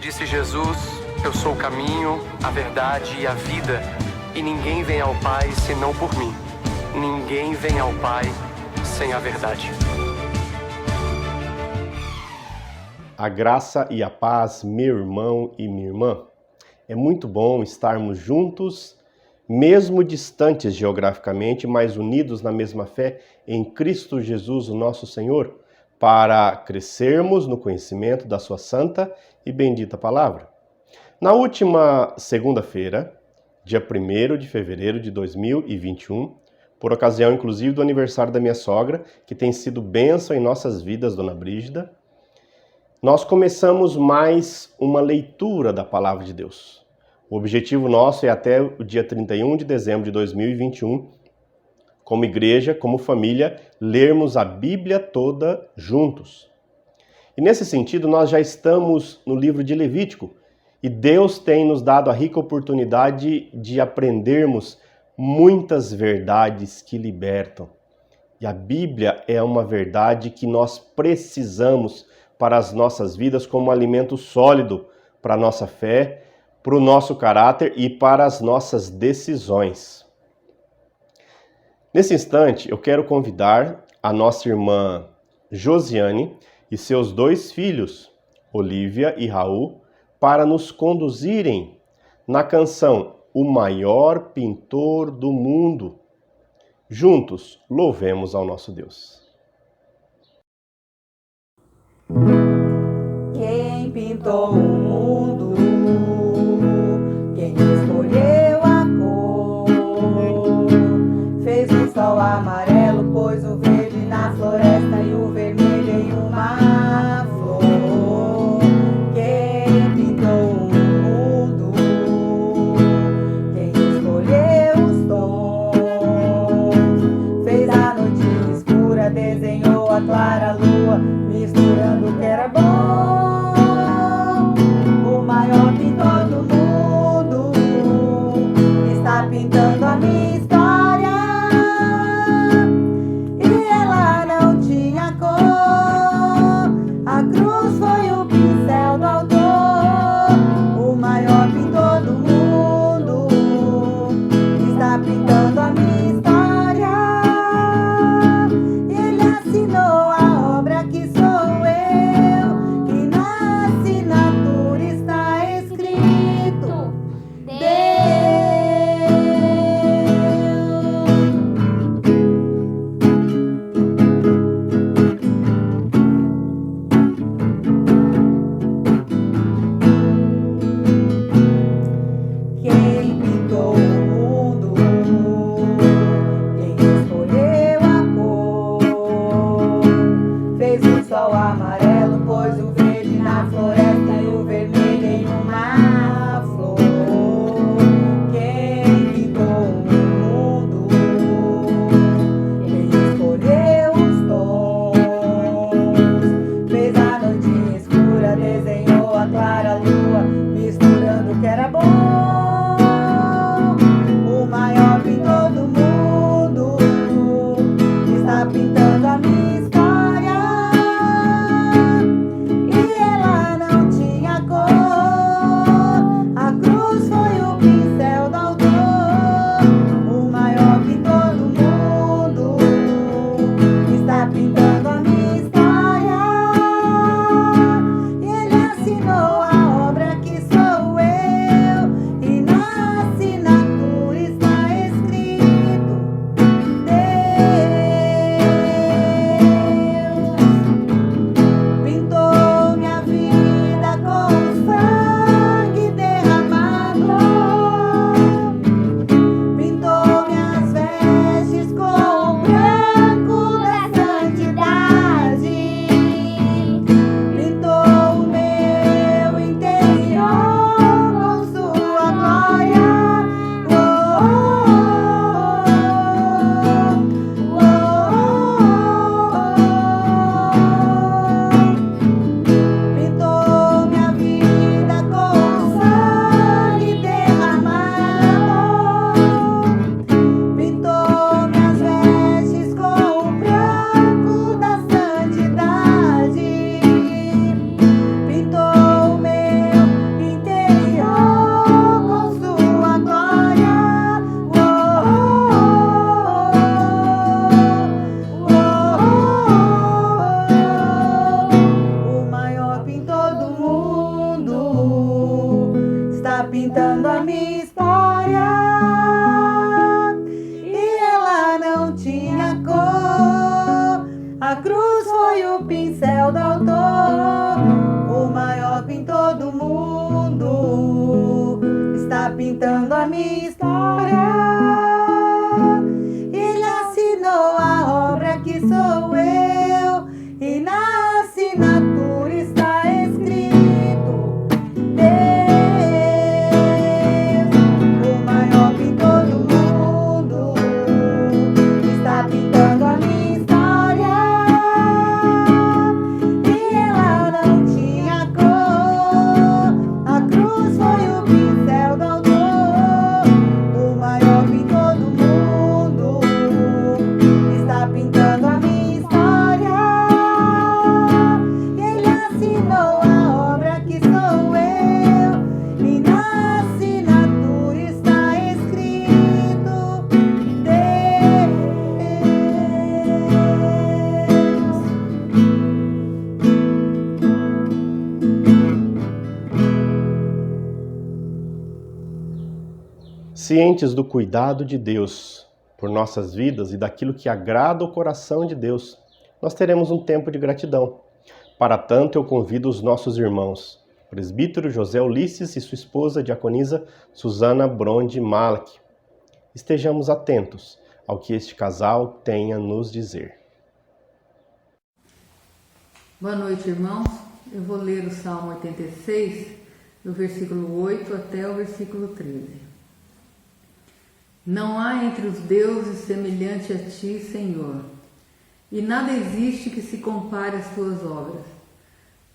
Disse Jesus: eu sou o caminho, a verdade e a vida, e ninguém vem ao Pai senão por mim. Ninguém vem ao Pai sem a verdade. A graça e a paz, meu irmão e minha irmã. É muito bom estarmos juntos, mesmo distantes geograficamente, mas unidos na mesma fé em Cristo Jesus, o nosso Senhor, para crescermos no conhecimento da sua santa e bendita palavra. Na última segunda-feira, dia 1º de fevereiro de 2021, por ocasião inclusive do aniversário da minha sogra, que tem sido bênção em nossas vidas, Dona Brígida, nós começamos mais uma leitura da Palavra de Deus. O objetivo nosso é até o dia 31 de dezembro de 2021, como igreja, como família, lermos a Bíblia toda juntos. E nesse sentido, nós já estamos no livro de Levítico, e Deus tem nos dado a rica oportunidade de aprendermos muitas verdades que libertam. E a Bíblia é uma verdade que nós precisamos para as nossas vidas como um alimento sólido para a nossa fé, para o nosso caráter e para as nossas decisões. Nesse instante, eu quero convidar a nossa irmã Josiane e seus 2 filhos, Olívia e Raul, para nos conduzirem na canção O Maior Pintor do Mundo. Juntos, louvemos ao nosso Deus. Quem pintou o mundo? Quem escolheu a cor? Fez o sol amarelo, pôs o verde na floresta e o vermelho em uma flor. Quem pintou o mundo? Quem escolheu os tons? Fez a noite escura, desenhou a clara lua, misturando o que era bom. O maior pintor do mundo está pintando a minha história, e ela não tinha cor. A cruz foi o pincel do autor. O maior pintor do mundo está pintando a minha história, e ele assinou a obra que sou eu, que na assinatura está escrito Deus. Quem pintou o mundo? Quem escolheu a cor? Fez o sol amarelo, pôs o verde na floresta e o vermelho em uma flor. Quem pintou o mundo? Quem escolheu os tons? Fez a noite escura, desenhou a clara lua, misturando o que era bom. O maior pintor do mundo está pintando a minha história, e ela não tinha cor. A cruz foi o pincel do autor. O maior pintor do mundo está pintando a minha história, e ele assinou a pintando a minha história. E ela não tinha cor. A cruz foi o pincel do autor. O maior pintor do mundo está pintando a minha história. Ele assinou a obra que sou eu, e na assinatura está escrito: Deus, o maior pintor do mundo, está pintando a minha história. E ela não tinha cor. A cruz foi o pincel do autor. O maior pintor do mundo está pintando a minha história. Ele assinou a obra que sou eu, e na assinatura está escrito: Deus. Cientes do cuidado de Deus por nossas vidas e daquilo que agrada o coração de Deus, nós teremos um tempo de gratidão. Para tanto, eu convido os nossos irmãos, presbítero José Ulisses e sua esposa, diaconisa Susana Bronde Malak. Estejamos atentos ao que este casal tem a nos dizer. Boa noite, irmãos. Eu vou ler o Salmo 86, do versículo 8 até o versículo 13. Não há entre os deuses semelhante a ti, Senhor, e nada existe que se compare às tuas obras.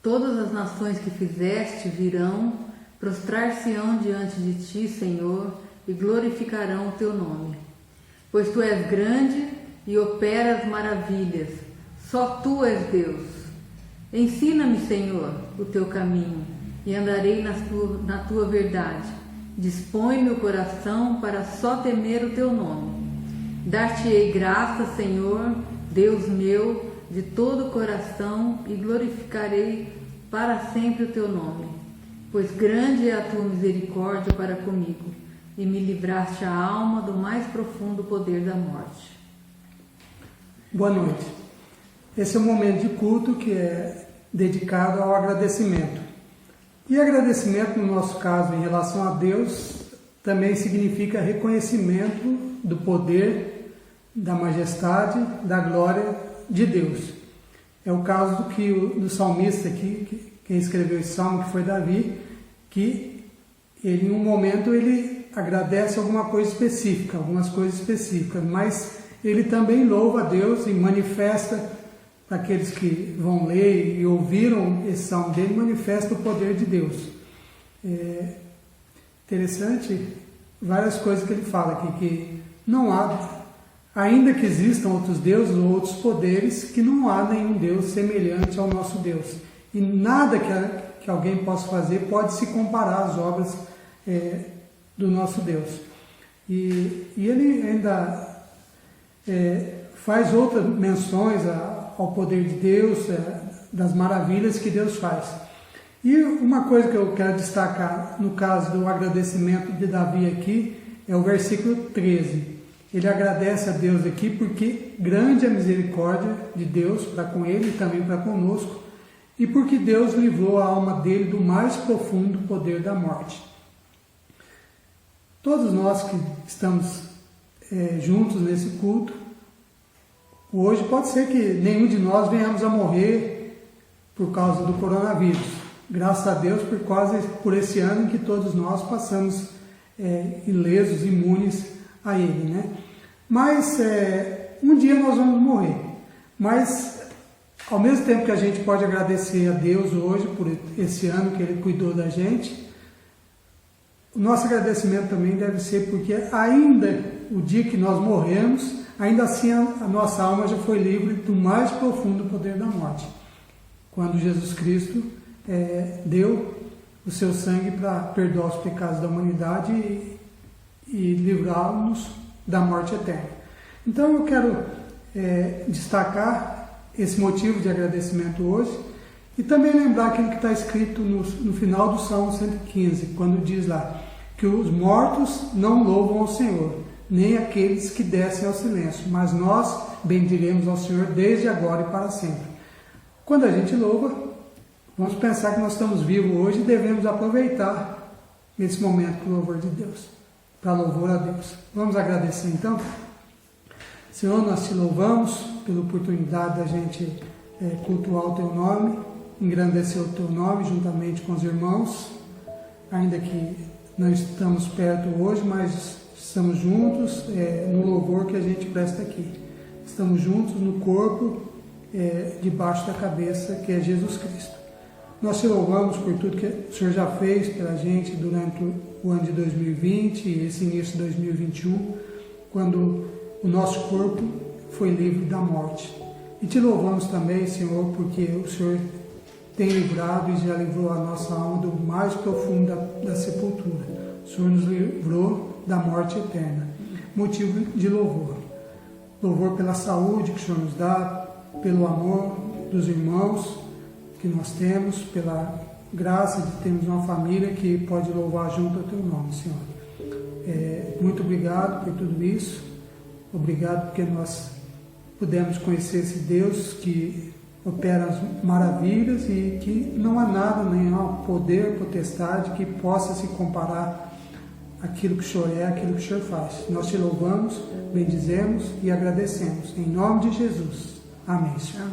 Todas as nações que fizeste virão, prostrar-se-ão diante de ti, Senhor, e glorificarão o teu nome. Pois tu és grande e operas maravilhas, só tu és Deus. Ensina-me, Senhor, o teu caminho, e andarei na tua verdade. Dispõe-me o coração para só temer o teu nome. Dar-te-ei graça, Senhor, Deus meu, de todo o coração, e glorificarei para sempre o teu nome. Pois grande é a tua misericórdia para comigo, e me livraste a alma do mais profundo poder da morte. Boa noite. Esse é um momento de culto que é dedicado ao agradecimento. E agradecimento, no nosso caso, em relação a Deus, também significa reconhecimento do poder, da majestade, da glória de Deus. É o caso do salmista aqui, quem escreveu esse salmo, que foi Davi, que ele, em um momento ele agradece algumas coisas específicas, mas ele também louva a Deus e manifesta, para aqueles que vão ler e ouviram esse salmo dele, manifesta o poder de Deus. É interessante várias coisas que ele fala aqui, que não há, ainda que existam outros deuses ou outros poderes, que não há nenhum Deus semelhante ao nosso Deus. E nada que alguém possa fazer pode se comparar às obras do nosso Deus. E ele ainda faz outras menções ao poder de Deus, das maravilhas que Deus faz. E uma coisa que eu quero destacar no caso do agradecimento de Davi aqui é o versículo 13. Ele agradece a Deus aqui porque grande é a misericórdia de Deus para com ele e também para conosco, e porque Deus livrou a alma dele do mais profundo poder da morte. Todos nós que estamos juntos nesse culto, hoje pode ser que nenhum de nós venhamos a morrer por causa do coronavírus. Graças a Deus por esse ano em que todos nós passamos ilesos, imunes a ele, né? Mas um dia nós vamos morrer. Mas ao mesmo tempo que a gente pode agradecer a Deus hoje por esse ano que Ele cuidou da gente, o nosso agradecimento também deve ser porque ainda o dia que nós morremos, ainda assim a nossa alma já foi livre do mais profundo poder da morte. Quando Jesus Cristo deu o seu sangue para perdoar os pecados da humanidade e livrá-nos da morte eterna. Então eu quero destacar esse motivo de agradecimento hoje e também lembrar aquilo que está escrito no final do Salmo 115, quando diz lá: que os mortos não louvam ao Senhor, nem aqueles que descem ao silêncio, mas nós bendiremos ao Senhor desde agora e para sempre. Quando a gente louva, vamos pensar que nós estamos vivos hoje e devemos aproveitar esse momento para o louvor de Deus, para louvor a Deus. Vamos agradecer então? Senhor, nós te louvamos pela oportunidade da gente cultuar o teu nome, engrandecer o teu nome juntamente com os irmãos, ainda que não estamos perto hoje, mas estamos juntos no louvor que a gente presta aqui. Estamos juntos no corpo, debaixo da cabeça, que é Jesus Cristo. Nós te louvamos por tudo que o Senhor já fez pela gente durante o ano de 2020 e esse início de 2021, quando o nosso corpo foi livre da morte. E te louvamos também, Senhor, porque o Senhor tem livrado e já livrou a nossa alma do mais profundo da sepultura. O Senhor nos livrou da morte eterna. Motivo de louvor. Louvor pela saúde que o Senhor nos dá, pelo amor dos irmãos que nós temos, pela graça de termos uma família que pode louvar junto ao teu nome, Senhor. Muito obrigado por tudo isso. Obrigado porque nós pudemos conhecer esse Deus que opera as maravilhas e que não há nada, nenhum poder, potestade que possa se comparar àquilo que o Senhor é, àquilo que o Senhor faz. Nós te louvamos, bendizemos e agradecemos. Em nome de Jesus. Amém, Senhor.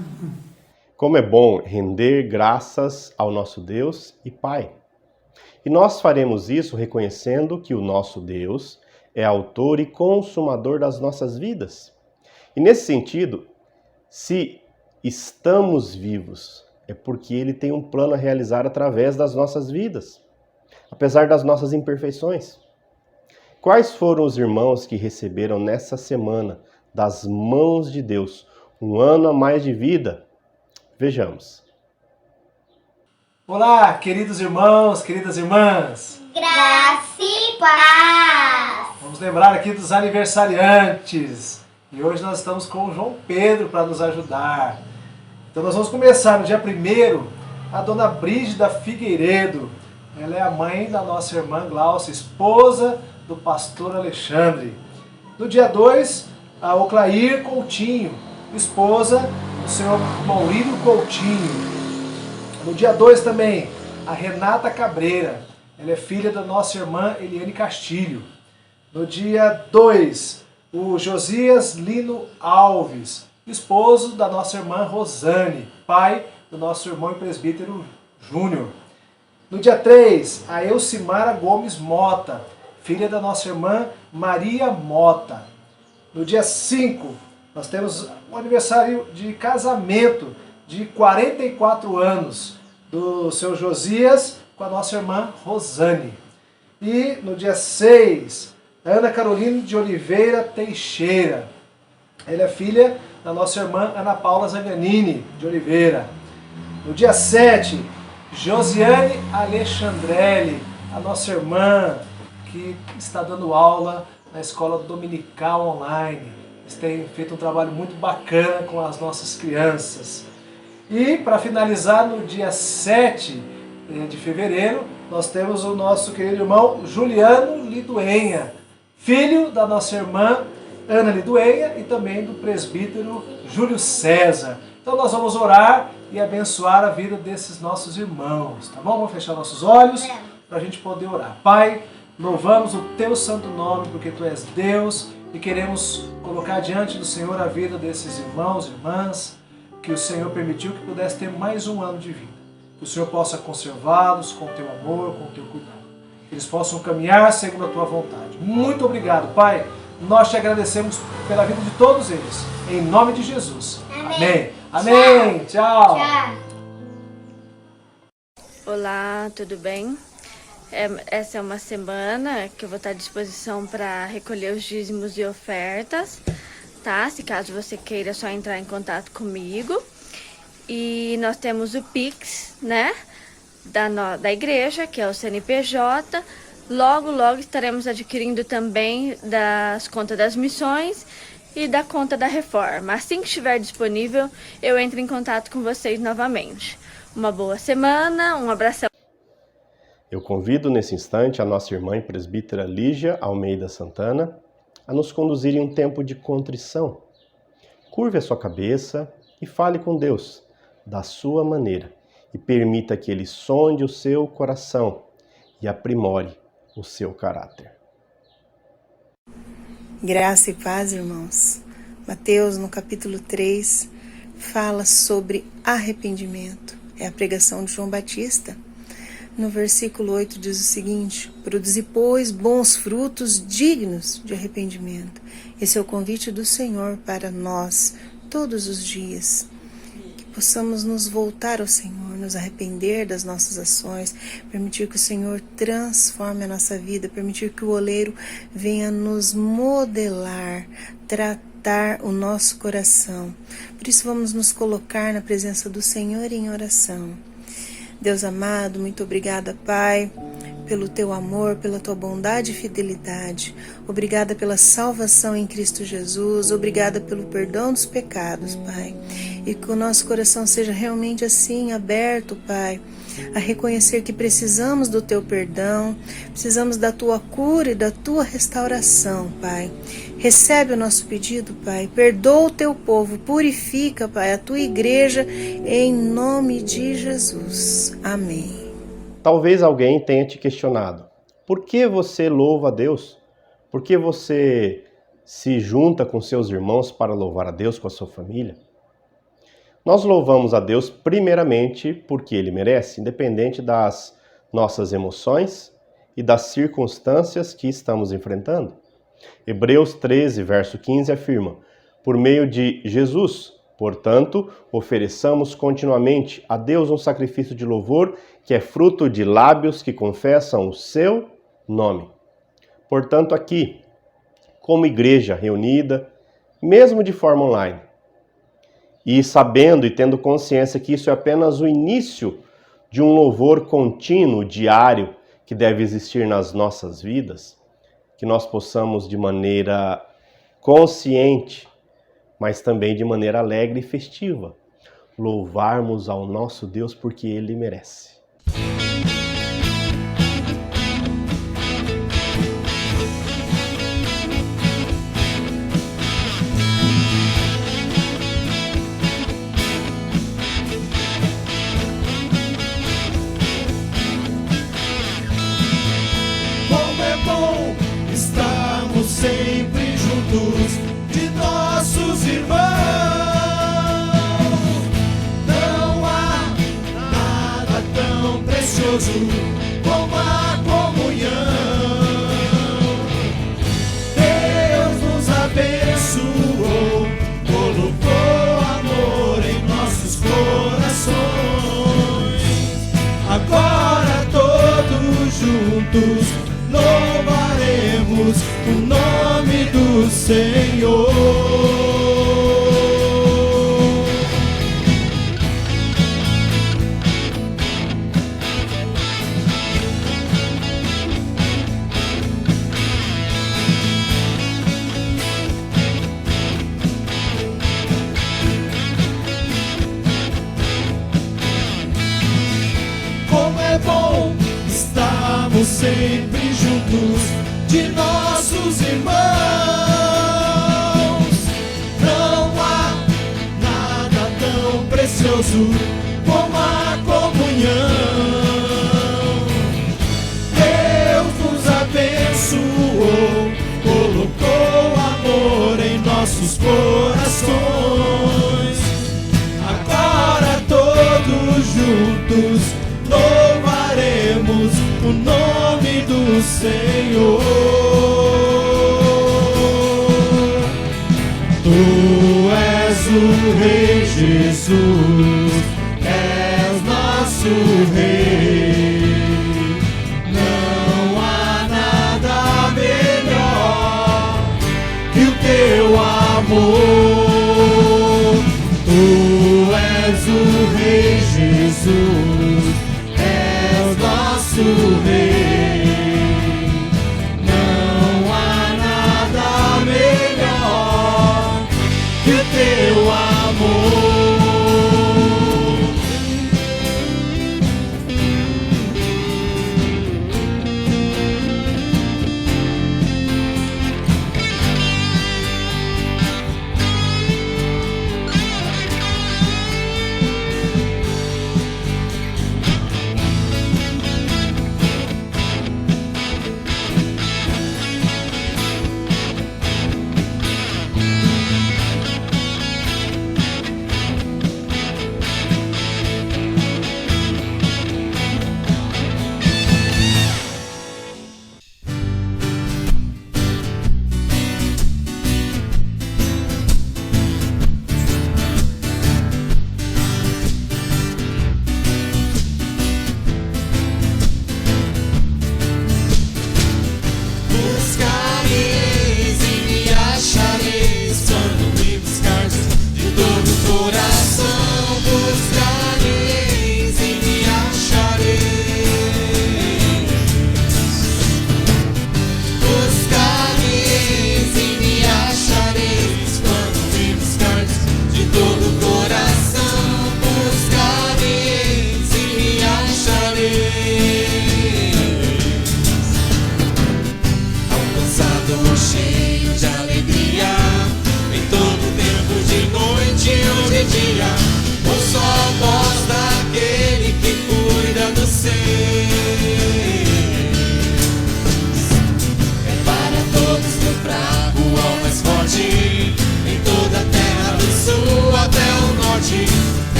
Como é bom render graças ao nosso Deus e Pai. E nós faremos isso reconhecendo que o nosso Deus é autor e consumador das nossas vidas. E nesse sentido, se estamos vivos, é porque Ele tem um plano a realizar através das nossas vidas, apesar das nossas imperfeições. Quais foram os irmãos que receberam nessa semana, das mãos de Deus, um ano a mais de vida? Vejamos. Olá, queridos irmãos, queridas irmãs. Graça e paz. Vamos lembrar aqui dos aniversariantes. E hoje nós estamos com o João Pedro para nos ajudar. Então nós vamos começar no dia 1º, a dona Brígida Figueiredo. Ela é a mãe da nossa irmã Glaucia, esposa do pastor Alexandre. No dia 2, a Oclair Coutinho, esposa do senhor Maurílio Coutinho. No dia 2 também, a Renata Cabreira. Ela é filha da nossa irmã Eliane Castilho. No dia 2, o Josias Lino Alves, esposo da nossa irmã Rosane, pai do nosso irmão e presbítero Júnior. No dia 3, a Elcimara Gomes Mota, filha da nossa irmã Maria Mota. No dia 5, nós temos um aniversário de casamento de 44 anos do seu Josias com a nossa irmã Rosane. E no dia 6, Ana Carolina de Oliveira Teixeira. Ela é filha da nossa irmã Ana Paula Zaganini de Oliveira. No dia 7, Josiane Alexandrelli, a nossa irmã que está dando aula na escola dominical online. Eles têm feito um trabalho muito bacana com as nossas crianças. E para finalizar, no dia 7 de fevereiro, nós temos o nosso querido irmão Juliano Liduenha, filho da nossa irmã Ana Liduenha e também do presbítero Júlio César. Então nós vamos orar e abençoar a vida desses nossos irmãos, tá bom? Vamos fechar nossos olhos para a gente poder orar. Pai, louvamos o Teu santo nome porque Tu és Deus e queremos colocar diante do Senhor a vida desses irmãos e irmãs que o Senhor permitiu que pudesse ter mais um ano de vida. Que o Senhor possa conservá-los com o Teu amor, com o Teu cuidado. Que eles possam caminhar segundo a Tua vontade. Muito obrigado, Pai. Nós Te agradecemos pela vida de todos eles. Em nome de Jesus. Amém. Amém. Tchau. Olá, tudo bem? Essa é uma semana que eu vou estar à disposição para recolher os dízimos e ofertas, tá? Se caso você queira, é só entrar em contato comigo. E nós temos o Pix, né? Da igreja, que é o CNPJ. Logo estaremos adquirindo também das contas das missões e da conta da reforma. Assim que estiver disponível, eu entro em contato com vocês novamente. Uma boa semana, um abração. Eu convido nesse instante a nossa irmã e presbítera Lígia Almeida Santana a nos conduzir em um tempo de contrição. Curve a sua cabeça e fale com Deus da sua maneira e permita que Ele sonde o seu coração e aprimore o seu caráter. Graça e paz, irmãos. Mateus, no capítulo 3, fala sobre arrependimento. É a pregação de João Batista. No versículo 8 diz o seguinte: produzi, pois, bons frutos dignos de arrependimento. Esse é o convite do Senhor para nós, todos os dias. Que possamos nos voltar ao Senhor, nos arrepender das nossas ações, permitir que o Senhor transforme a nossa vida, permitir que o oleiro venha nos modelar, tratar o nosso coração. Por isso vamos nos colocar na presença do Senhor em oração. Deus amado, muito obrigada, Pai, pelo Teu amor, pela Tua bondade e fidelidade. Obrigada pela salvação em Cristo Jesus. Obrigada pelo perdão dos pecados, Pai. E que o nosso coração seja realmente assim, aberto, Pai, a reconhecer que precisamos do Teu perdão, precisamos da Tua cura e da Tua restauração, Pai. Recebe o nosso pedido, Pai. Perdoa o Teu povo, purifica, Pai, a Tua igreja, em nome de Jesus. Amém. Talvez alguém tenha te questionado: por que você louva a Deus? Por que você se junta com seus irmãos para louvar a Deus com a sua família? Nós louvamos a Deus primeiramente porque Ele merece, independente das nossas emoções e das circunstâncias que estamos enfrentando. Hebreus 13, verso 15 afirma: por meio de Jesus, portanto, ofereçamos continuamente a Deus um sacrifício de louvor que é fruto de lábios que confessam o seu nome. Portanto, aqui, como igreja reunida, mesmo de forma online, e sabendo e tendo consciência que isso é apenas o início de um louvor contínuo, diário, que deve existir nas nossas vidas, que nós possamos de maneira consciente, mas também de maneira alegre e festiva, louvarmos ao nosso Deus porque Ele merece. Como é bom estarmos sempre juntos de nossos irmãos. Não há nada tão precioso como a comunhão. Deus nos abençoou, colocou amor em nossos corações. Agora todos juntos louvaremos o nome do Senhor. Como é bom estarmos sempre juntos de nossos irmãos. Não há nada tão precioso como a comunhão. Deus nos abençoou, colocou amor em nossos corações. Agora todos juntos louvaremos o nome do Senhor. Tu és o Rei Jesus, és nosso Rei. Não há nada melhor que o teu amor. Tu és o Rei Jesus, és nosso Rei. Não há nada melhor que o teu amor.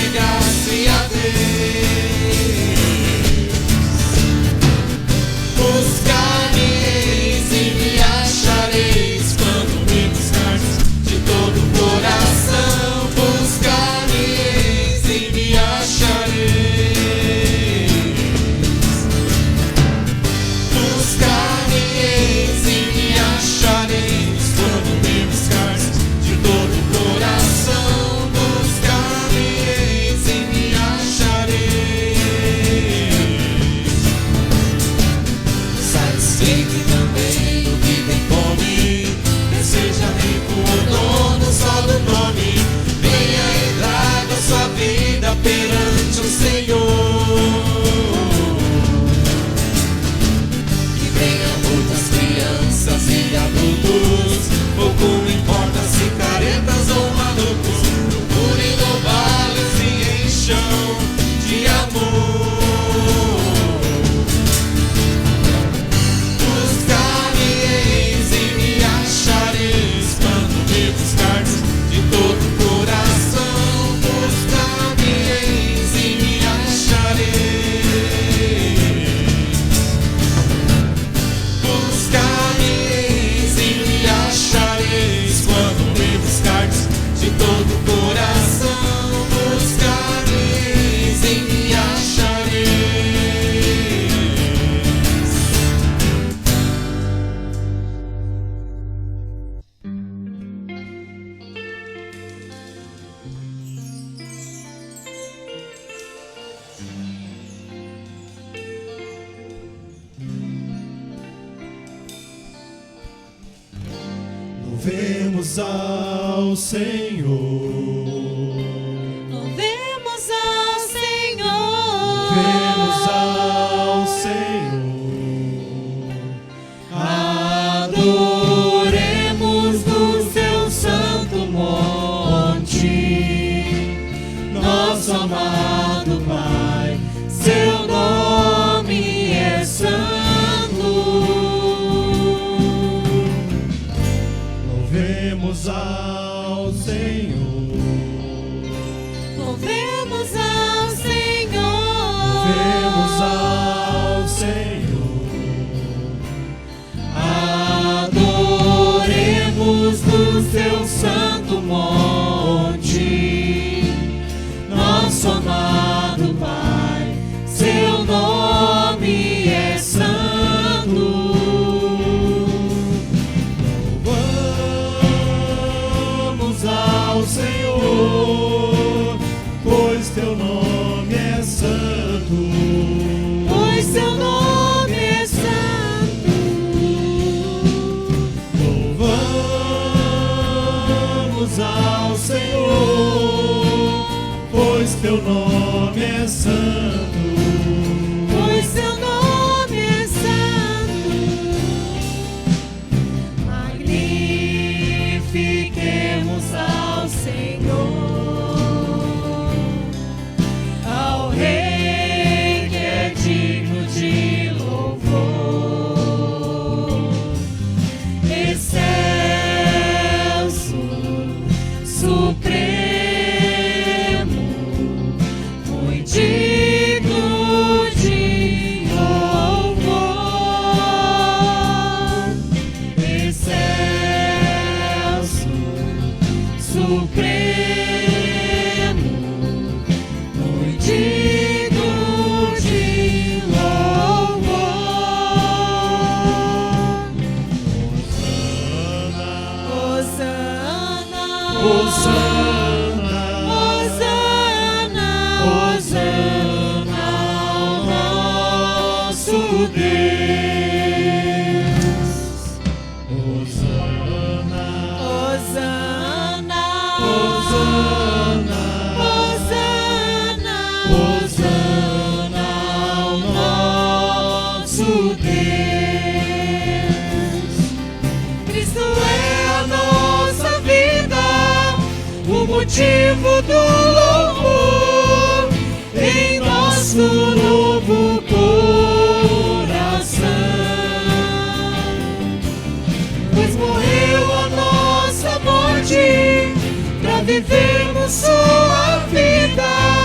chegasse a Deus. Buscar-me-eis e me achareis quando me buscardes de todo o coração. Buscar-me-eis e me achareis. Buscar-me-eis e me achareis quando me buscardes de todo o coração. Buscar-me-eis e me achareis. Satisfeito também do que tem fome, seja rico ou dono só do nome, venha e traga sua vida perante o Senhor. Que venham muitas crianças e adultos, pouco importa se caretas ou malucos, procurem louvá-los e encham de amor. Buscar-me-eis e me achareis quando me buscardes de todo o coração. Buscar-me-eis e me achareis. Buscar-me-eis e me achareis quando me buscardes de todo o coração. Buscar-me-eis e me achareis. Louvemos ao Senhor. Louvemos ao Senhor. Louvemos ao Senhor. Adoremos no seu santo monte, nosso amado Pai, seu nome é santo. Louvemos ao Senhor. Louvemos ao Senhor. Louvemos ao Senhor. Adoremos no seu santo monte, nosso amado Pai, seu nome é santo. Louvamos ao Senhor, pois teu nome é santo. Pois seu nome é santo. Louvamos ao Senhor, pois teu nome é santo. Pois seu nome é santo. Magnifiquemos ao Senhor, ao Rei que é digno de louvor. Excelso, supremo, muito digno de louvor. Excelso, supremo, muito digno de louvor. Hosana, Hosana, Hosana, Hosana ao nosso Deus. Hosana, Hosana, Hosana, Hosana, Hosana ao nosso Deus. Cristo é a nossa vida, o motivo do louvor em nosso novo coração. Pois morreu a nossa morte pra vivermos sua vida.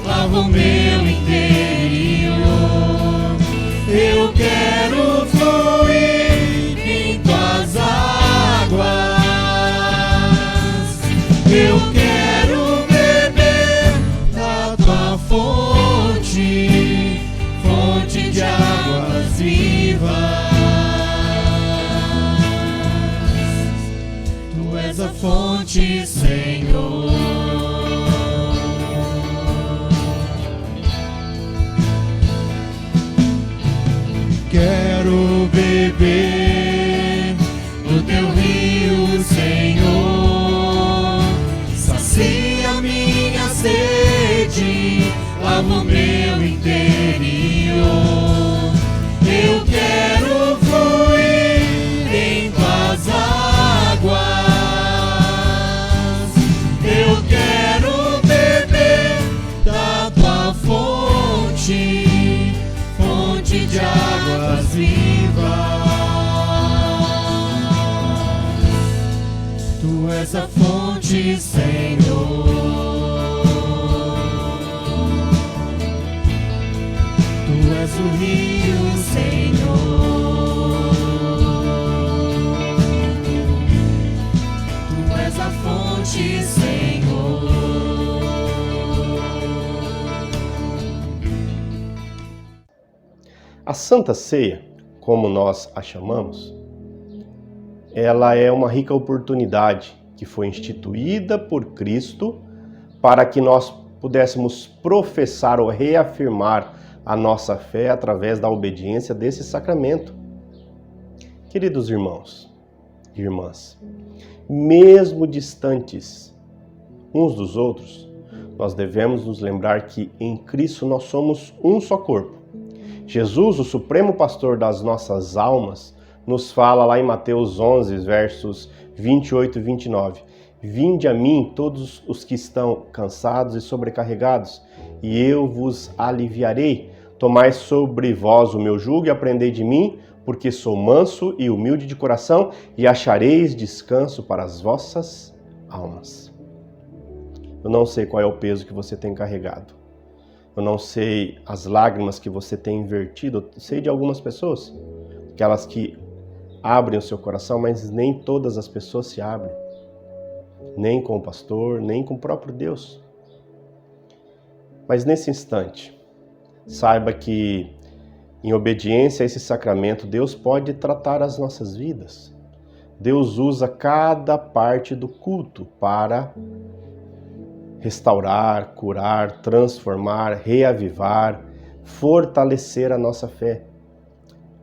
Lava o meu interior. Eu quero fluir em tuas águas. Eu quero beber da tua fonte, fonte de águas vivas. Tu és a fonte, Senhor. Quero beber do teu rio, Senhor. Sacia minha sede, lava o meu interior. Eu quero fluir em tuas águas. Eu quero beber da tua fonte, fonte de águas vivas. Tu és a fonte, Senhor. Tu és o rio, Senhor. Tu és a fonte, Senhor. A Santa Ceia, como nós a chamamos, ela é uma rica oportunidade que foi instituída por Cristo para que nós pudéssemos professar ou reafirmar a nossa fé através da obediência desse sacramento. Queridos irmãos e irmãs, mesmo distantes uns dos outros, nós devemos nos lembrar que em Cristo nós somos um só corpo. Jesus, o supremo pastor das nossas almas, nos fala lá em Mateus 11, versos 28 e 29. Vinde a mim todos os que estão cansados e sobrecarregados, e eu vos aliviarei. Tomai sobre vós o meu jugo e aprendei de mim, porque sou manso e humilde de coração, e achareis descanso para as vossas almas. Eu não sei qual é o peso que você tem carregado. Eu não sei as lágrimas que você tem vertido. Eu sei de algumas pessoas, aquelas que abrem o seu coração, mas nem todas as pessoas se abrem. Nem com o pastor, nem com o próprio Deus. Mas nesse instante, saiba que em obediência a esse sacramento, Deus pode tratar as nossas vidas. Deus usa cada parte do culto para restaurar, curar, transformar, reavivar, fortalecer a nossa fé.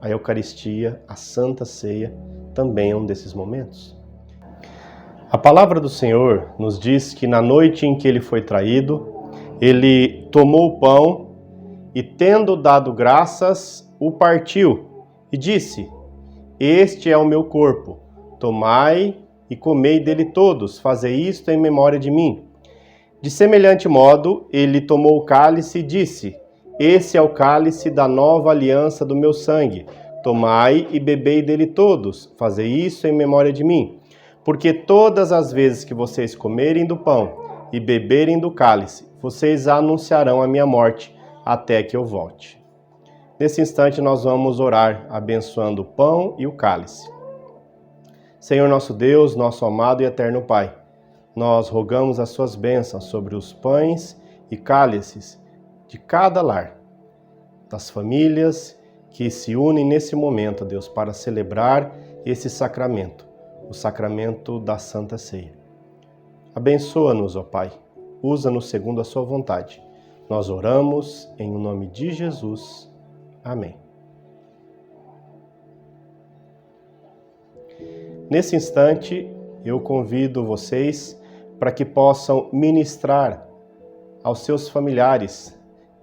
A Eucaristia, a Santa Ceia, também é um desses momentos. A palavra do Senhor nos diz que na noite em que ele foi traído, ele tomou o pão e, tendo dado graças, o partiu e disse: Este é o meu corpo, tomai e comei dele todos, fazei isto em memória de mim. De semelhante modo, ele tomou o cálice e disse: Esse é o cálice da nova aliança do meu sangue. Tomai e bebei dele todos, fazei isso em memória de mim. Porque todas as vezes que vocês comerem do pão e beberem do cálice, vocês anunciarão a minha morte até que eu volte. Nesse instante nós vamos orar abençoando o pão e o cálice. Senhor nosso Deus, nosso amado e eterno Pai, nós rogamos as suas bênçãos sobre os pães e cálices de cada lar, das famílias que se unem nesse momento, Deus, para celebrar esse sacramento, o sacramento da Santa Ceia. Abençoa-nos, ó Pai, usa-nos segundo a sua vontade. Nós oramos em nome de Jesus. Amém. Nesse instante, eu convido vocês para que possam ministrar aos seus familiares,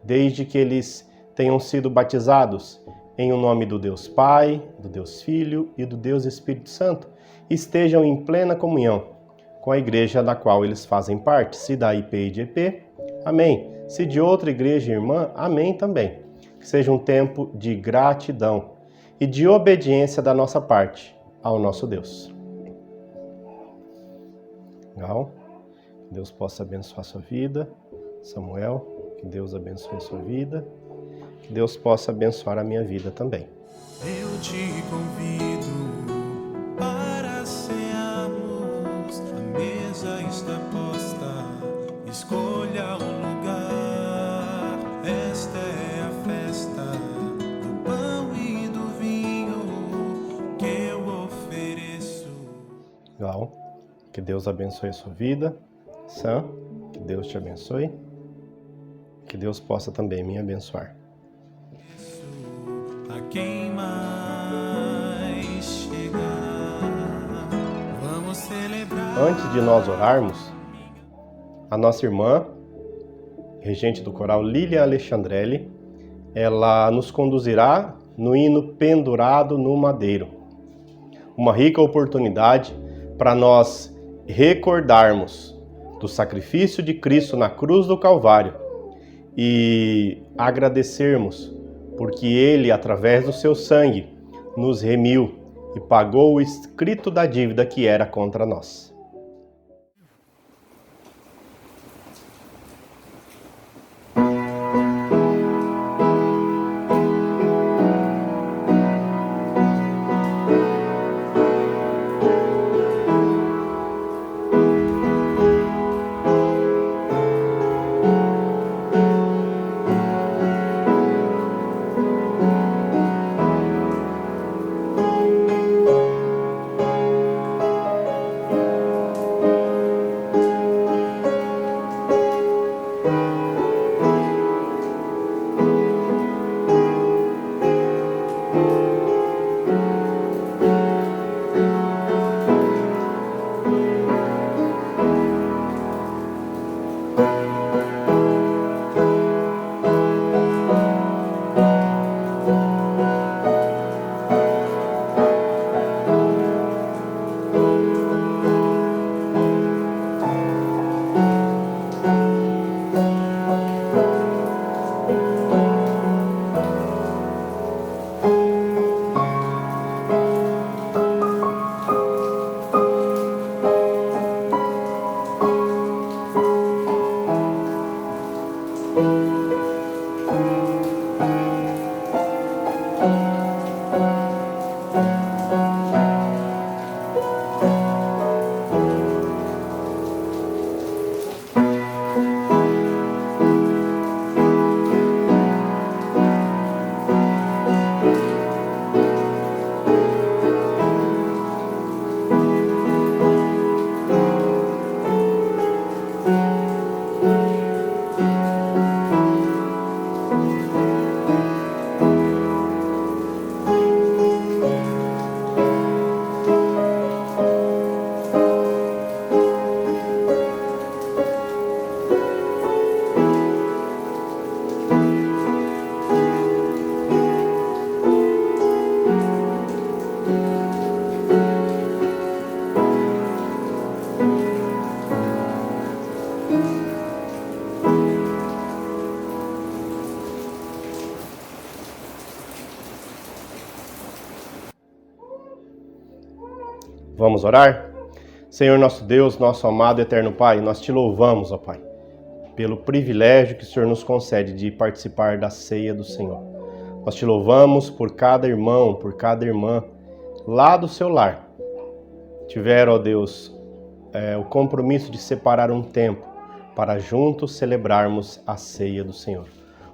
desde que eles tenham sido batizados, em o nome do Deus Pai, do Deus Filho e do Deus Espírito Santo, estejam em plena comunhão com a igreja da qual eles fazem parte, se da IP e de EP, amém. Se de outra igreja irmã, amém também. Que seja um tempo de gratidão e de obediência da nossa parte ao nosso Deus. Legal? Que Deus possa abençoar a sua vida. Samuel, que Deus abençoe a sua vida. Que Deus possa abençoar a minha vida também. Eu te convido para cearmos, a mesa está posta, escolha um lugar. Esta é a festa do pão e do vinho que eu ofereço. Legal. Que Deus abençoe a sua vida. Sam, que Deus te abençoe. Que Deus possa também me abençoar. A quem mais chegar, vamos celebrar. Antes de nós orarmos, a nossa irmã, regente do coral Lilian Alexandrelli, ela nos conduzirá no hino Pendurado no Madeiro. Uma rica oportunidade para nós recordarmos do sacrifício de Cristo na cruz do Calvário e agradecermos porque Ele, através do seu sangue, nos remiu e pagou o escrito da dívida que era contra nós. Vamos orar? Senhor nosso Deus, nosso amado e eterno Pai, nós te louvamos, ó Pai, pelo privilégio que o Senhor nos concede de participar da ceia do Senhor. Nós te louvamos por cada irmão, por cada irmã lá do seu lar. Tiveram, ó Deus, o compromisso de separar um tempo para juntos celebrarmos a ceia do Senhor.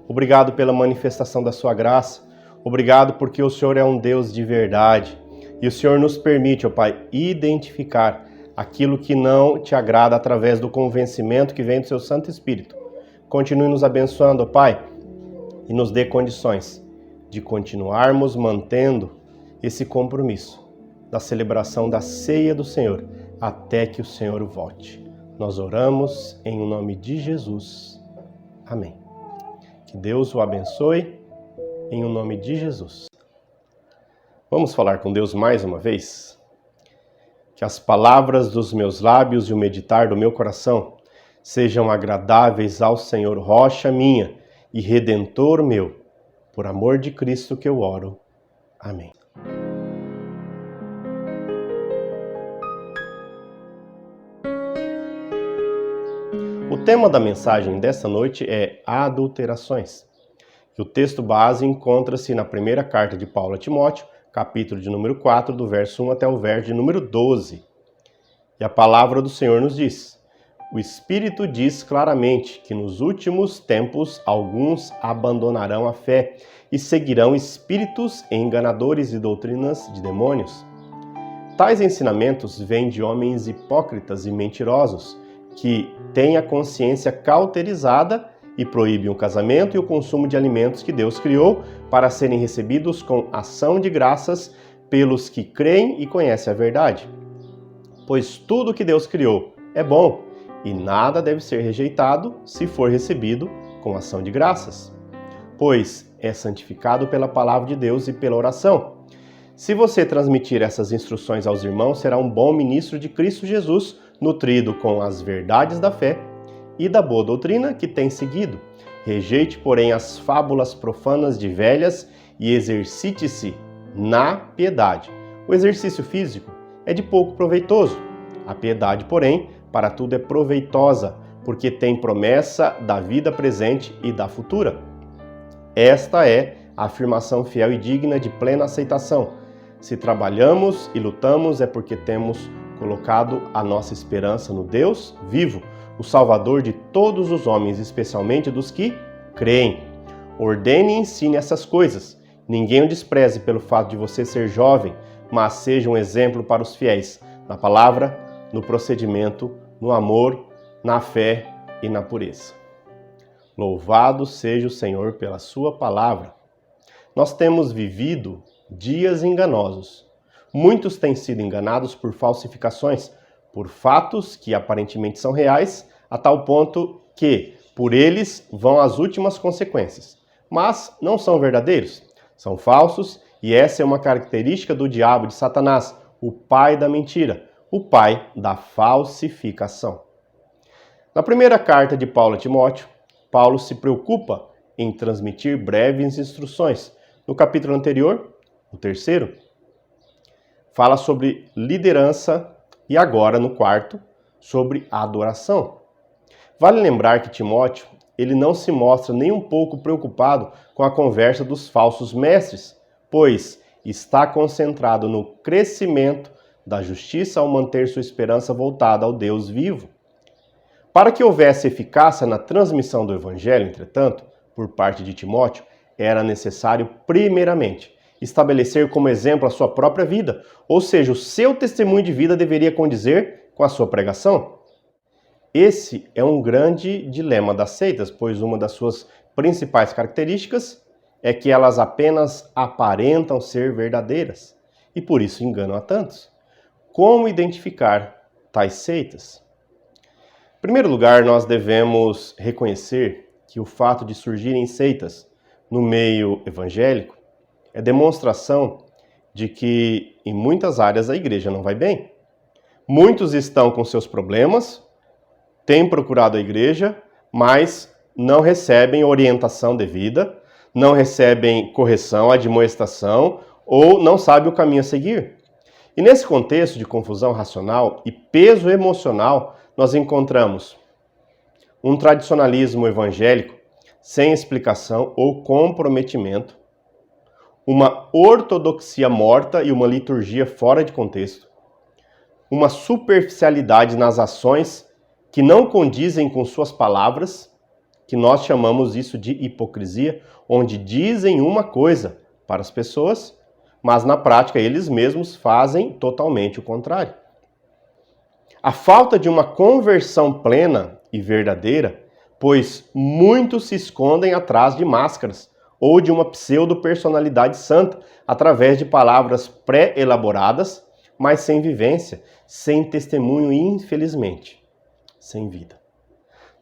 Obrigado pela manifestação da sua graça. Obrigado porque o Senhor é um Deus de verdade. E o Senhor nos permite, ó Pai, identificar aquilo que não te agrada através do convencimento que vem do seu Santo Espírito. Continue nos abençoando, ó Pai, e nos dê condições de continuarmos mantendo esse compromisso da celebração da ceia do Senhor até que o Senhor volte. Nós oramos em nome de Jesus. Amém. Que Deus o abençoe em nome de Jesus. Vamos falar com Deus mais uma vez? Que as palavras dos meus lábios e o meditar do meu coração sejam agradáveis ao Senhor, rocha minha e redentor meu. Por amor de Cristo que eu oro. Amém. O tema da mensagem desta noite é adulterações. E o texto base encontra-se na primeira carta de Paulo a Timóteo, capítulo de número 4, do verso 1 até o verso de número 12. E a palavra do Senhor nos diz: o Espírito diz claramente que nos últimos tempos alguns abandonarão a fé e seguirão espíritos enganadores e doutrinas de demônios. Tais ensinamentos vêm de homens hipócritas e mentirosos, que têm a consciência cauterizada e proíbem o casamento e o consumo de alimentos que Deus criou para serem recebidos com ação de graças pelos que creem e conhecem a verdade. Pois tudo que Deus criou é bom, e nada deve ser rejeitado se for recebido com ação de graças, pois é santificado pela palavra de Deus e pela oração. Se você transmitir essas instruções aos irmãos, será um bom ministro de Cristo Jesus, nutrido com as verdades da fé e da boa doutrina que tem seguido. Rejeite, porém, as fábulas profanas de velhas e exercite-se na piedade. O exercício físico é de pouco proveitoso. A piedade, porém, para tudo é proveitosa, porque tem promessa da vida presente e da futura. Esta é a afirmação fiel e digna de plena aceitação. Se trabalhamos e lutamos é porque temos colocado a nossa esperança no Deus vivo, o Salvador de todos os homens, especialmente dos que creem. Ordene e ensine essas coisas. Ninguém o despreze pelo fato de você ser jovem, mas seja um exemplo para os fiéis, na palavra, no procedimento, no amor, na fé e na pureza. Louvado seja o Senhor pela sua palavra. Nós temos vivido dias enganosos. Muitos têm sido enganados por falsificações, por fatos que aparentemente são reais, a tal ponto que, por eles, vão as últimas consequências. Mas não são verdadeiros, são falsos, e essa é uma característica do diabo, de Satanás, o pai da mentira, o pai da falsificação. Na primeira carta de Paulo a Timóteo, Paulo se preocupa em transmitir breves instruções. No capítulo anterior, o terceiro, fala sobre liderança e agora, no quarto, sobre adoração. Vale lembrar que Timóteo, ele não se mostra nem um pouco preocupado com a conversa dos falsos mestres, pois está concentrado no crescimento da justiça ao manter sua esperança voltada ao Deus vivo. Para que houvesse eficácia na transmissão do Evangelho, entretanto, por parte de Timóteo, era necessário, primeiramente, estabelecer como exemplo a sua própria vida, ou seja, o seu testemunho de vida deveria condizer com a sua pregação. Esse é um grande dilema das seitas, pois uma das suas principais características é que elas apenas aparentam ser verdadeiras e por isso enganam a tantos. Como identificar tais seitas? Em primeiro lugar, nós devemos reconhecer que o fato de surgirem seitas no meio evangélico é demonstração de que em muitas áreas a igreja não vai bem. Muitos estão com seus problemas, têm procurado a igreja, mas não recebem orientação devida, não recebem correção, admoestação ou não sabem o caminho a seguir. E nesse contexto de confusão racional e peso emocional, nós encontramos um tradicionalismo evangélico sem explicação ou comprometimento, uma ortodoxia morta e uma liturgia fora de contexto, uma superficialidade nas ações que não condizem com suas palavras, que nós chamamos isso de hipocrisia, onde dizem uma coisa para as pessoas, mas na prática eles mesmos fazem totalmente o contrário. A falta de uma conversão plena e verdadeira, pois muitos se escondem atrás de máscaras ou de uma pseudo-personalidade santa, através de palavras pré-elaboradas, mas sem vivência, sem testemunho e, infelizmente, sem vida.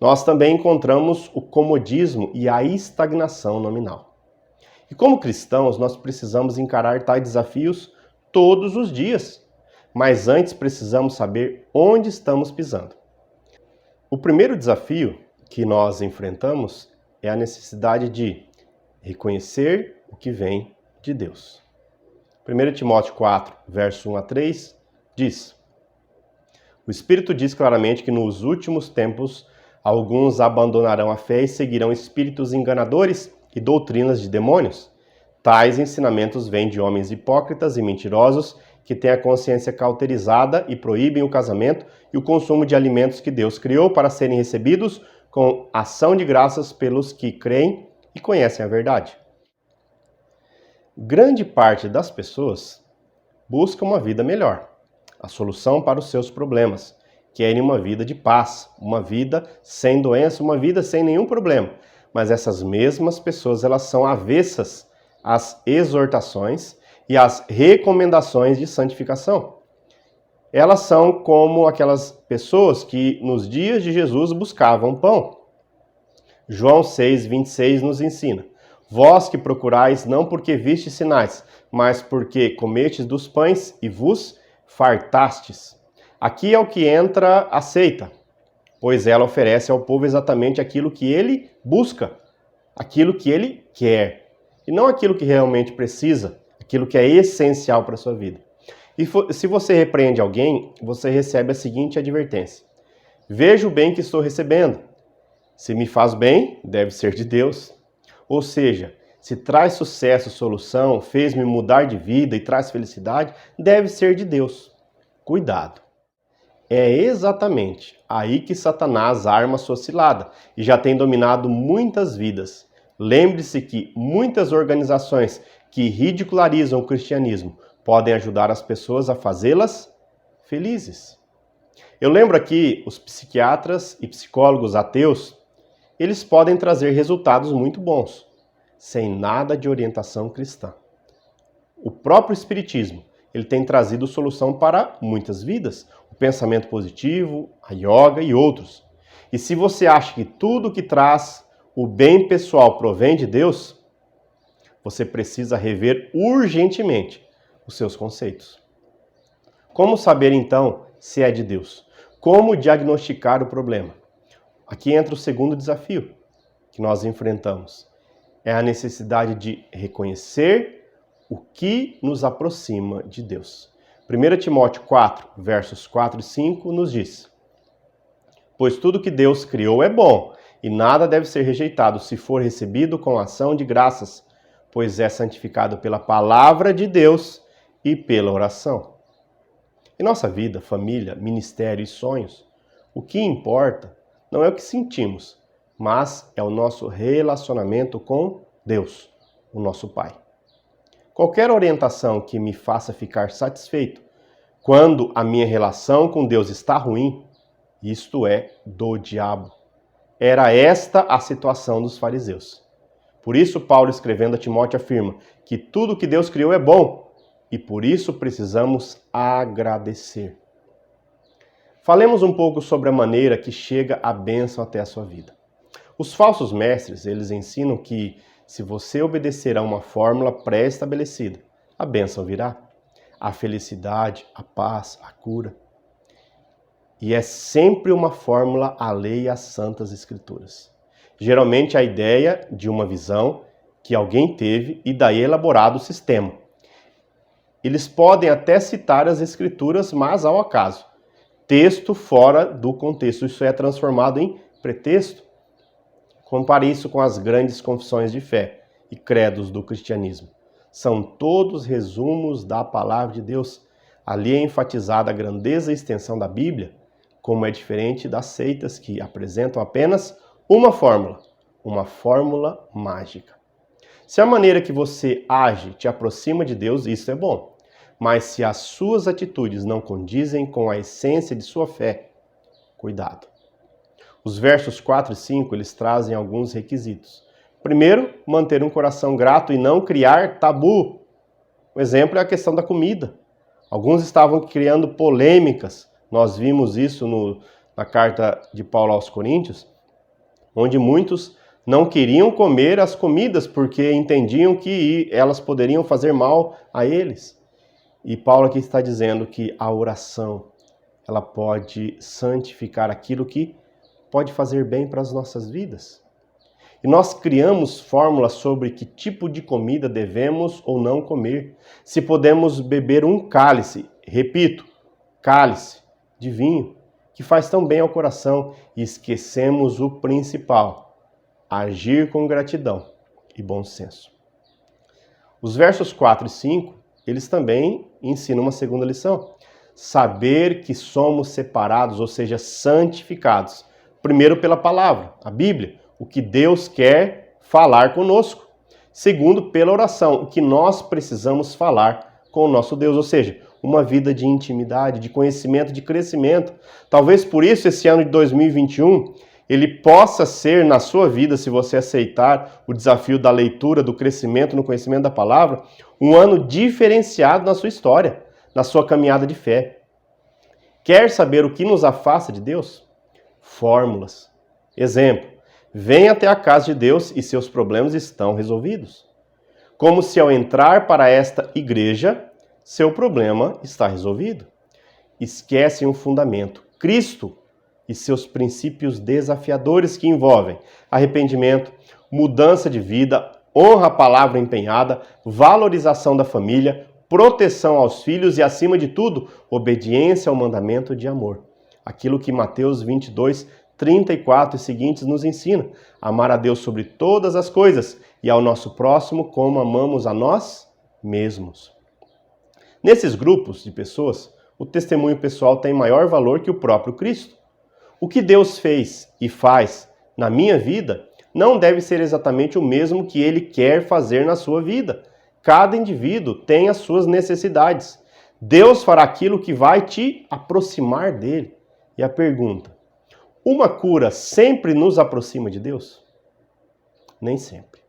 Nós também encontramos o comodismo e a estagnação nominal. E como cristãos, nós precisamos encarar tais desafios todos os dias, mas antes precisamos saber onde estamos pisando. O primeiro desafio que nós enfrentamos é a necessidade de reconhecer o que vem de Deus. 1 Timóteo 4, verso 1 a 3, diz: O Espírito diz claramente que nos últimos tempos alguns abandonarão a fé e seguirão espíritos enganadores e doutrinas de demônios. Tais ensinamentos vêm de homens hipócritas e mentirosos que têm a consciência cauterizada e proíbem o casamento e o consumo de alimentos que Deus criou para serem recebidos com ação de graças pelos que creem e conhecem a verdade. Grande parte das pessoas busca uma vida melhor, a solução para os seus problemas, querem uma vida de paz, uma vida sem doença, uma vida sem nenhum problema. Mas essas mesmas pessoas, elas são avessas às exortações e às recomendações de santificação. Elas são como aquelas pessoas que nos dias de Jesus buscavam pão. João 6,26 nos ensina: Vós que procurais não porque vistes sinais, mas porque comestes dos pães e vos fartastes. Aqui é o que entra a seita, pois ela oferece ao povo exatamente aquilo que ele busca, aquilo que ele quer, e não aquilo que realmente precisa, aquilo que é essencial para a sua vida. E se você repreende alguém, você recebe a seguinte advertência: Veja o bem que estou recebendo. Se me faz bem, deve ser de Deus. Ou seja, se traz sucesso, solução, fez-me mudar de vida e traz felicidade, deve ser de Deus. Cuidado. É exatamente aí que Satanás arma sua cilada e já tem dominado muitas vidas. Lembre-se que muitas organizações que ridicularizam o cristianismo podem ajudar as pessoas a fazê-las felizes. Eu lembro aqui, os psiquiatras e psicólogos ateus, eles podem trazer resultados muito bons, sem nada de orientação cristã. O próprio Espiritismo, ele tem trazido solução para muitas vidas, o pensamento positivo, a yoga e outros. E se você acha que tudo que traz o bem pessoal provém de Deus, você precisa rever urgentemente os seus conceitos. Como saber então se é de Deus? Como diagnosticar o problema? Aqui entra o segundo desafio que nós enfrentamos. É a necessidade de reconhecer o que nos aproxima de Deus. 1 Timóteo 4, versos 4 e 5 nos diz: Pois tudo que Deus criou é bom, e nada deve ser rejeitado se for recebido com ação de graças, pois é santificado pela palavra de Deus e pela oração. Em nossa vida, família, ministério e sonhos, o que importa não é o que sentimos, mas é o nosso relacionamento com Deus, o nosso Pai. Qualquer orientação que me faça ficar satisfeito quando a minha relação com Deus está ruim, isto é do diabo. Era esta a situação dos fariseus. Por isso, Paulo, escrevendo a Timóteo, afirma que tudo que Deus criou é bom e por isso precisamos agradecer. Falemos um pouco sobre a maneira que chega a bênção até a sua vida. Os falsos mestres, eles ensinam que se você obedecer a uma fórmula pré-estabelecida, a bênção virá. A felicidade, a paz, a cura. E é sempre uma fórmula alheia às Santas Escrituras. Geralmente a ideia de uma visão que alguém teve e daí elaborado o sistema. Eles podem até citar as escrituras, mas ao acaso. Texto fora do contexto. Isso é transformado em pretexto. Compare isso com as grandes confissões de fé e credos do cristianismo. São todos resumos da palavra de Deus. Ali é enfatizada a grandeza e extensão da Bíblia, como é diferente das seitas que apresentam apenas uma fórmula mágica. Se a maneira que você age te aproxima de Deus, isso é bom. Mas se as suas atitudes não condizem com a essência de sua fé, cuidado. Os versos 4 e 5, eles trazem alguns requisitos. Primeiro, manter um coração grato e não criar tabu. O exemplo é a questão da comida. Alguns estavam criando polêmicas. Nós vimos isso na carta de Paulo aos Coríntios, onde muitos não queriam comer as comidas porque entendiam que elas poderiam fazer mal a eles. E Paulo aqui está dizendo que a oração, ela pode santificar aquilo que pode fazer bem para as nossas vidas. E nós criamos fórmulas sobre que tipo de comida devemos ou não comer. Se podemos beber um cálice, repito, cálice de vinho, que faz tão bem ao coração, e esquecemos o principal: agir com gratidão e bom senso. Os versos 4 e 5, eles também ensinam uma segunda lição. Saber que somos separados, ou seja, santificados. Primeiro pela palavra, a Bíblia, o que Deus quer falar conosco. Segundo, pela oração, o que nós precisamos falar com o nosso Deus, ou seja, uma vida de intimidade, de conhecimento, de crescimento. Talvez por isso esse ano de 2021, ele possa ser na sua vida, se você aceitar o desafio da leitura, do crescimento no conhecimento da palavra, um ano diferenciado na sua história, na sua caminhada de fé. Quer saber o que nos afasta de Deus? Fórmulas. Exemplo: venha até a casa de Deus e seus problemas estão resolvidos. Como se ao entrar para esta igreja, seu problema está resolvido. Esquecem o fundamento, Cristo e seus princípios desafiadores que envolvem arrependimento, mudança de vida, honra à palavra empenhada, valorização da família, proteção aos filhos e, acima de tudo, obediência ao mandamento de amor. Aquilo que Mateus 22, 34 e seguintes nos ensina: amar a Deus sobre todas as coisas e ao nosso próximo como amamos a nós mesmos. Nesses grupos de pessoas, o testemunho pessoal tem maior valor que o próprio Cristo. O que Deus fez e faz na minha vida não deve ser exatamente o mesmo que Ele quer fazer na sua vida. Cada indivíduo tem as suas necessidades. Deus fará aquilo que vai te aproximar dele. E a pergunta: uma cura sempre nos aproxima de Deus? Nem sempre.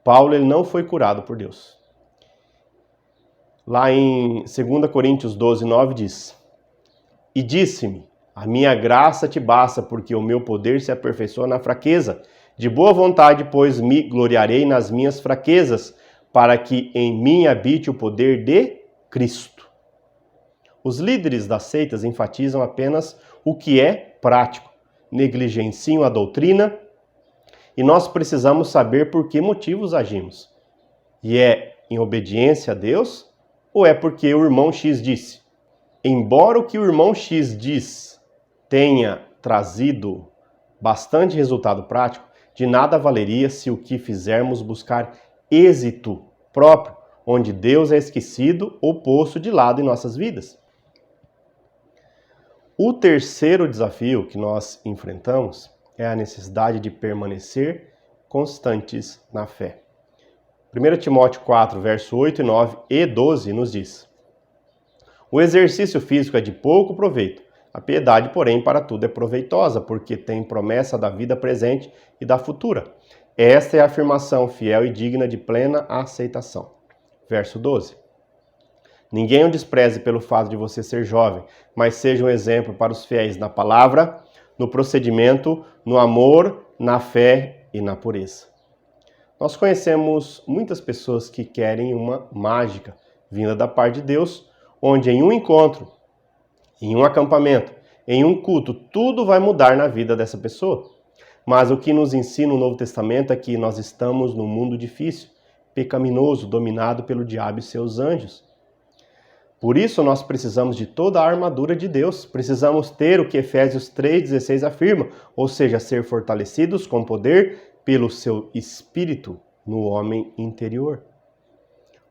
Paulo, ele não foi curado por Deus. Lá em 2 Coríntios 12, 9 diz: e disse-me, a minha graça te basta, porque o meu poder se aperfeiçoa na fraqueza. De boa vontade, pois, me gloriarei nas minhas fraquezas, para que em mim habite o poder de Cristo. Os líderes das seitas enfatizam apenas o que é prático, negligenciam a doutrina, e nós precisamos saber por que motivos agimos. E é em obediência a Deus, ou é porque o irmão X disse? Embora o que o irmão X diz tenha trazido bastante resultado prático, de nada valeria se o que fizermos buscar êxito próprio, onde Deus é esquecido ou posto de lado em nossas vidas. O terceiro desafio que nós enfrentamos é a necessidade de permanecer constantes na fé. 1 Timóteo 4, verso 8 e 9 e 12 nos diz: o exercício físico é de pouco proveito, a piedade, porém, para tudo é proveitosa, porque tem promessa da vida presente e da futura. Esta é a afirmação fiel e digna de plena aceitação. Verso 12. Ninguém o despreze pelo fato de você ser jovem, mas seja um exemplo para os fiéis na palavra, no procedimento, no amor, na fé e na pureza. Nós conhecemos muitas pessoas que querem uma mágica vinda da parte de Deus, onde em um encontro, em um acampamento, em um culto, tudo vai mudar na vida dessa pessoa. Mas o que nos ensina o Novo Testamento é que nós estamos num mundo difícil, pecaminoso, dominado pelo diabo e seus anjos. Por isso nós precisamos de toda a armadura de Deus. Precisamos ter o que Efésios 3,16 afirma, ou seja, ser fortalecidos com poder pelo seu Espírito no homem interior.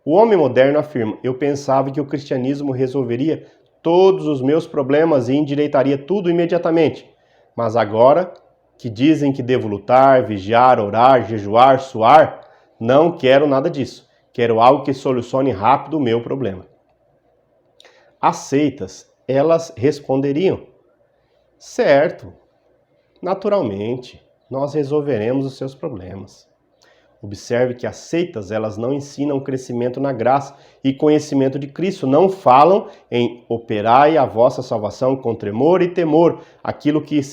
O homem moderno afirma: eu pensava que o cristianismo resolveria todos os meus problemas e endireitaria tudo imediatamente. Mas agora que dizem que devo lutar, vigiar, orar, jejuar, suar, não quero nada disso. Quero algo que solucione rápido o meu problema. As seitas, elas responderiam: certo, naturalmente, nós resolveremos os seus problemas. Observe que as seitas, elas não ensinam crescimento na graça e conhecimento de Cristo. Não falam em operai a vossa salvação com tremor e temor, aquilo que 2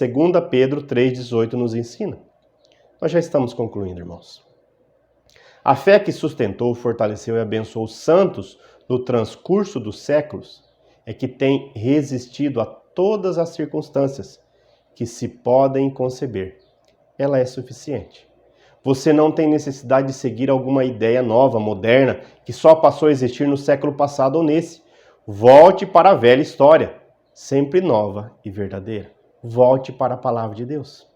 Pedro 3,18 nos ensina. Nós já estamos concluindo, irmãos. A fé que sustentou, fortaleceu e abençoou os santos no transcurso dos séculos é que tem resistido a todas as circunstâncias que se podem conceber. Ela é suficiente. Você não tem necessidade de seguir alguma ideia nova, moderna, que só passou a existir no século passado ou nesse. Volte para a velha história, sempre nova e verdadeira. Volte para a palavra de Deus.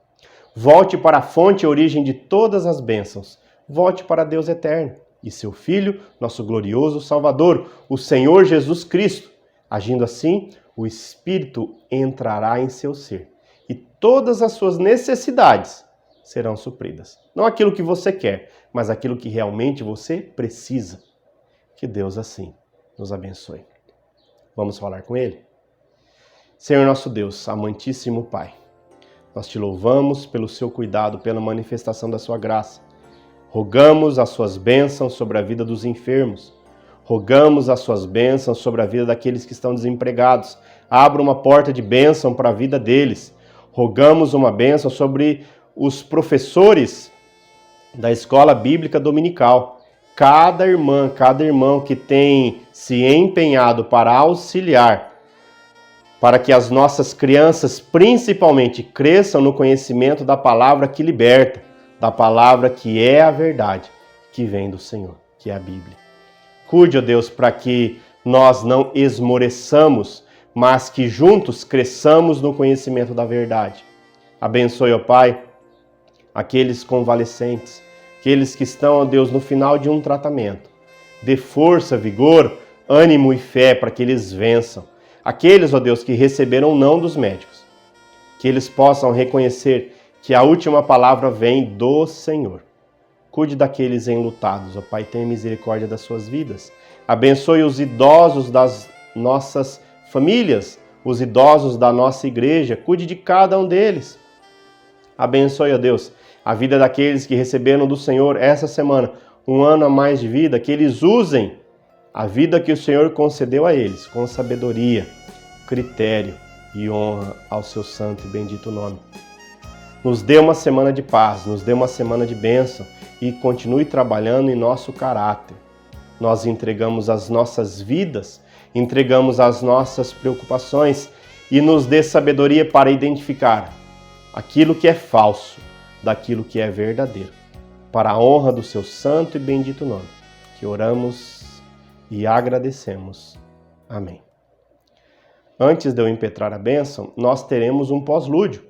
Volte para a fonte e origem de todas as bênçãos. Volte para Deus eterno e seu Filho, nosso glorioso Salvador, o Senhor Jesus Cristo. Agindo assim, o Espírito entrará em seu ser e todas as suas necessidades serão supridas. Não aquilo que você quer, mas aquilo que realmente você precisa. Que Deus assim nos abençoe. Vamos falar com Ele? Senhor nosso Deus, amantíssimo Pai, nós te louvamos pelo seu cuidado, pela manifestação da sua graça. Rogamos as suas bênçãos sobre a vida dos enfermos. Rogamos as suas bênçãos sobre a vida daqueles que estão desempregados. Abra uma porta de bênção para a vida deles. Rogamos uma bênção sobre os professores da escola bíblica dominical. Cada irmã, cada irmão que tem se empenhado para auxiliar, para que as nossas crianças principalmente cresçam no conhecimento da palavra que liberta, da palavra que é a verdade, que vem do Senhor, que é a Bíblia. Cuide, ó Deus, para que nós não esmoreçamos, mas que juntos cresçamos no conhecimento da verdade. Abençoe, ó Pai, aqueles convalescentes, aqueles que estão, ó Deus, no final de um tratamento. Dê força, vigor, ânimo e fé para que eles vençam. Aqueles, ó Deus, que receberam o não dos médicos, que eles possam reconhecer que a última palavra vem do Senhor. Cuide daqueles enlutados, ó Pai, tenha misericórdia das suas vidas. Abençoe os idosos das nossas famílias, os idosos da nossa igreja, cuide de cada um deles. Abençoe, ó Deus, a vida daqueles que receberam do Senhor essa semana um ano a mais de vida, que eles usem a vida que o Senhor concedeu a eles com sabedoria, critério e honra ao seu santo e bendito nome. Nos dê uma semana de paz, nos dê uma semana de bênção e continue trabalhando em nosso caráter. Nós entregamos as nossas vidas, entregamos as nossas preocupações e nos dê sabedoria para identificar aquilo que é falso daquilo que é verdadeiro, para a honra do seu santo e bendito nome, que oramos e agradecemos. Amém. Antes de eu impetrar a bênção, nós teremos um pós-lúdio,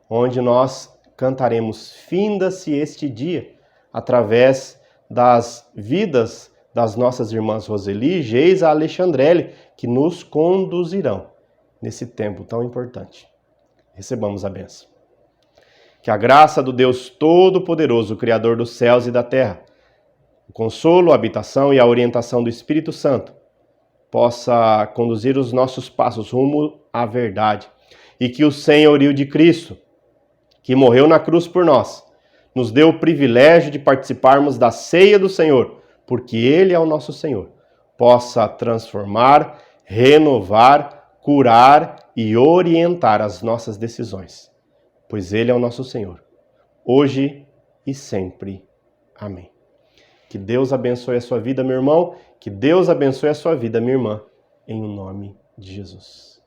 onde nós cantaremos Finda-se este dia, através das vidas das nossas irmãs Roseli e Geisa Alexandrelli, que nos conduzirão nesse tempo tão importante. Recebamos a bênção. Que a graça do Deus Todo-Poderoso, Criador dos céus e da terra, o consolo, a habitação e a orientação do Espírito Santo possa conduzir os nossos passos rumo à verdade e que o senhorio de Cristo, que morreu na cruz por nós, nos dê o privilégio de participarmos da ceia do Senhor, porque Ele é o nosso Senhor, possa transformar, renovar, curar e orientar as nossas decisões, pois Ele é o nosso Senhor, hoje e sempre. Amém. Que Deus abençoe a sua vida, meu irmão, que Deus abençoe a sua vida, minha irmã, em nome de Jesus.